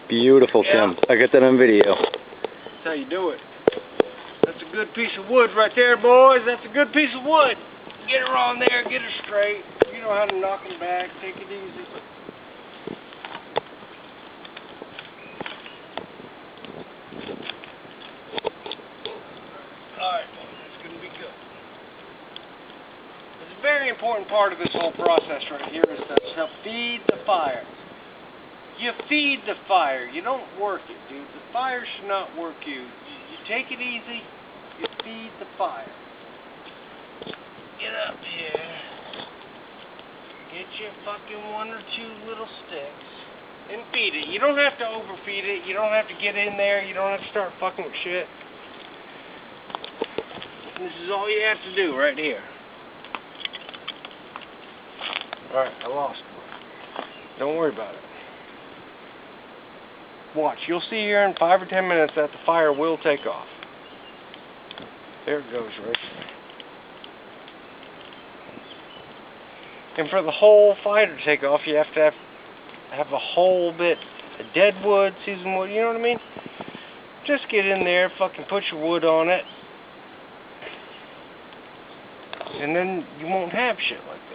Beautiful, Yeah. Tim. I got that on video. That's how you do it. That's a good piece of wood right there, boys. That's a good piece of wood. Get her on there, get her straight. You know how to knock them back. Take it easy. Alright, boys. That's going to be good. It's a very important part of this whole process right here is to feed the fire. You feed the fire. You don't work it, dude. The fire should not work you. You take it easy. You feed the fire. Get up here. Get your fucking 1 or 2 little sticks and feed it. You don't have to overfeed it. You don't have to get in there. You don't have to start fucking with shit. This is all you have to do right here. Alright, I lost one. Don't worry about it. Watch, you'll see here in 5 or 10 minutes that the fire will take off. There it goes right there. And for the whole fire to take off, you have to have a whole bit of dead wood, seasoned wood, you know what I mean? Just get in there, fucking put your wood on it, and then you won't have shit like this.